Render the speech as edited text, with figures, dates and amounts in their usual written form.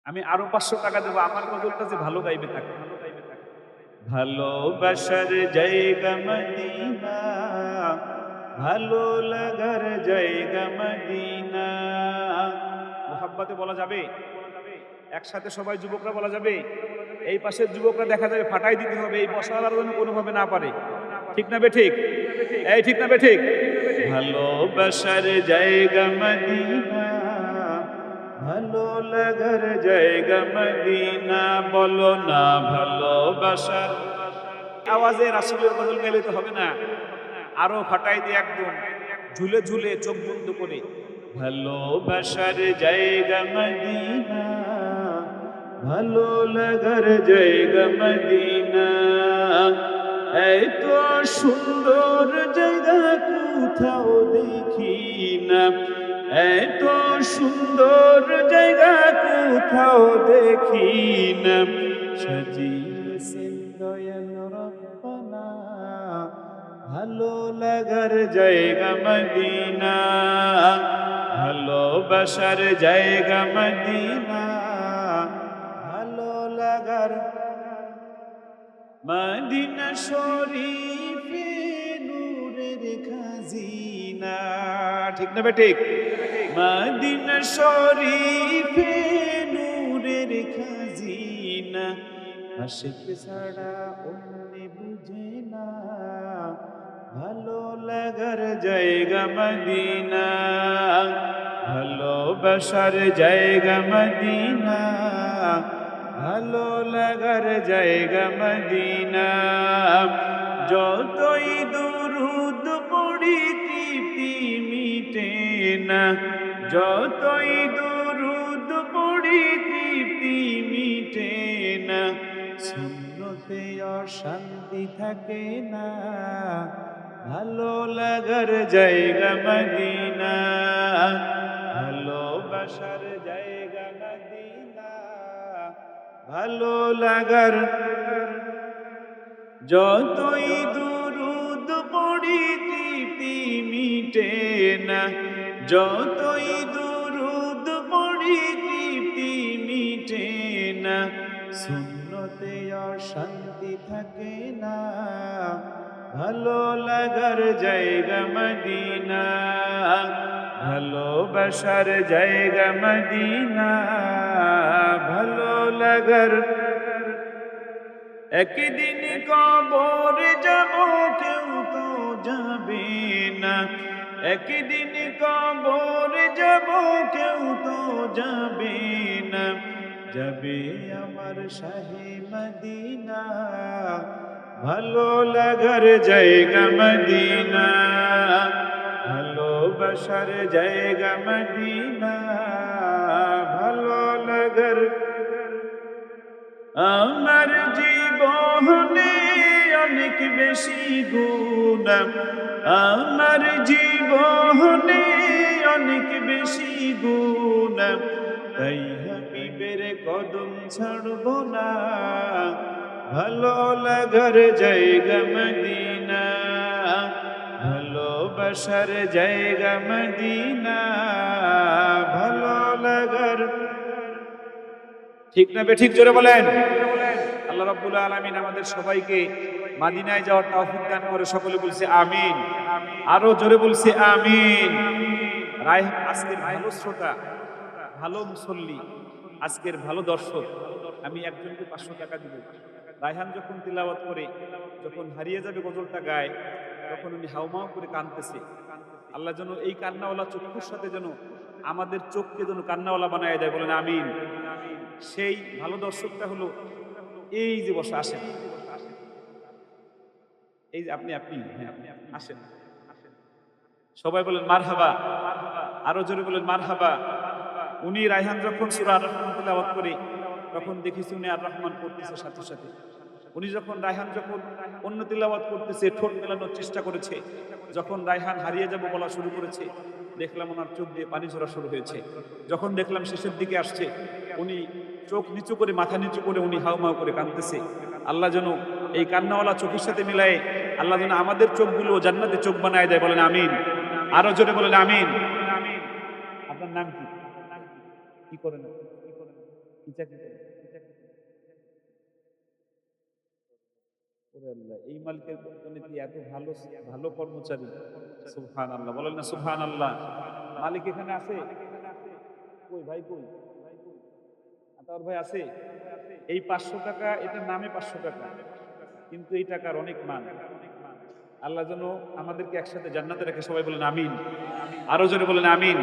আমি আরো ৫০০ টাকা দেবো আমার গজলটা যে ভালো গাইবে তাকে। ভালোবাসার জায়গা মদিনা, ভালো লাগার জায়গা মদিনা। মোহাব্বতে বলা যাবে? একসাথে সবাই যুবকরা বলা যাবে? এই পাশের যুবকরা দেখা যাবে ফাটাই দিতে হবে, এই বসার যেন কোনোভাবে না পারে। ঠিক না বেঠিক? এই ঠিক না বেঠিক? ভালোবাসার জায়গা মদিনা, ভালো লাগার জায়গা মদিনা। বলো না ভালোবাসার আওয়াজে রাসূলের গজল গাইলে তো হবে না, আরো ফাটাই দিয়ে একদম ঝুলে ঝুলে চোখ বন্ধ করে। ভালোবাসার জায়গা মদিনা, ভালো লাগার জায়গা মদিনা। এত সুন্দর জায়গা কোথাও দেখি না, এত সুন্দর জায়গা কোথাও দেখি না। সাজিয়েছেন দয়াল রব্বানা, ভালো লাগার জায়গা মদিনা, ভালোবাসার জায়গা মদিনা, ভালো লাগার মদিনা শরীফে নূরের খাজিনা। ঠিক না বেঠিক? মদিনা শরীফে নূরের খাজিনা, আশিক ছাড়া অন্য বুঝে না, ভালো লাগার জায়গা মদিনা, ভালোবাসার জায়গা মদিনা, ভালো লাগার জায়গা মদিনা। যতই দুরূদ পড়ি তৃপ্তি মিটে না, যতই দুরূদ পড়ি তৃপ্তি মিটে না। সুন্নতে অশান্তি থাকে না, ভালো লাগার জায়গা মদিনা, ভালোবাসার জায়গা মদিনা, ভালো লাগার। যতই দুরূদ পড়ি তৃপ্তি মিটে না, যতই দুরূদ পড়ি তৃপ্তি মিটে না। সুন্নতে অশান্তি থাকে না, ভালো লাগার জায়গা মদিনা, ভালোবাসার জায়গা মদিনা, ভালো লাগার। একদিন কবরে যাব কেউ তো যাবে না, একদিন কবরে যাব কেউ তো যাবে না। যাবে আমার শাহে মদিনা, ভালো লাগার জায়গা মদিনা, ভালোবাসার জায়গা মদিনা, ভালো লাগার। আমার জীবনে অনেক বেশি গুণ, আমার জীবনে অনেক বেশি গুণ, তাই হাবিবের কদম ছাড়ব না, ভালো লাগার জায়গা মদিনা, ভালোবাসার জায়গা মদিনা, ভালো লাগার। ঠিক না বেঠিক? জোরে বলেন। আল্লাহ রাব্বুল আলামিন আমাদের সবাইকে মদিনায় যাওয়ার তৌফিক দান করে। সকলে বলছে আমিন। আরো জোরে বলছে আমিন। রায়হান আজকের ভালো শ্রোতা, ভালো মুসল্লি, আজকের ভালো দর্শক, আমি একজনকে ৫০০ টাকা দিব। রায়হান যখন তিলাওয়াত করে, যখন হারিয়ে যাবে গজলটা গায়, তখন উনি হাউমাউ করে কাঁদতেছে। আল্লাহ যেন এই কান্নাওয়ালা চক্ষুর সাথে যেন আমাদের চোখকে যেন কান্নাওয়ালা বানায় দেয়। বলেন আমিন। সেই ভালো দর্শকটা হলো এই যে বসে আসেন, এই যে আপনি হ্যাঁ আসেন, সবাই বলেন মারহাবা। আরো জোরে বলেন মারহাবা। উনি রায়হান যখন সূরা আর রহমান তিলাওয়াত করে, তখন দেখেছি উনি আর রহমান পড়তেছে সাথে সাথে। উনি যখন রায়হান যখন অন্য তিলাওয়াত করতেছে, ঠোঁট মেলানোর চেষ্টা করেছে, যখন রায়হান হারিয়ে যাব বলা শুরু করেছে, দেখলাম ওনার চোখ দিয়ে পানি ঝরা শুরু হয়েছে। যখন দেখলাম শেষের দিকে আসছে, উনি চোখ নিচু করে, মাথা নিচু করে উনি হাউমাউ করে কাঁদতেছে। আল্লাহ যেন এই কান্নাওয়ালা চোখের সাথে মিলায়ে আল্লাহ যেন আমাদের চোখগুলো জান্নাতে চোখ বানায় দেয়। বলেন আমিন। আরো জোরে বলেন আমিন। আপনার নাম কি? কি করেন? কি চাকরি করে? ওরে আল্লাহ, এই মালিকের অর্থনীতি এত ভালো, ভালো কর্মচারী। সুবহানাল্লাহ, বলেন না সুবহানাল্লাহ। মালিক এখানে আছে? কই ভাই, কই আতাউর ভাই আছে? এই 500 টাকা, এটার নামে 500 টাকা, কিন্তু এই টাকার অনেক মান। আল্লাহ যেন আমাদেরকে একসাথে জান্নাতে রাখে। সবাই বলেন আমিন। আরো জোরে বলেন আমিন।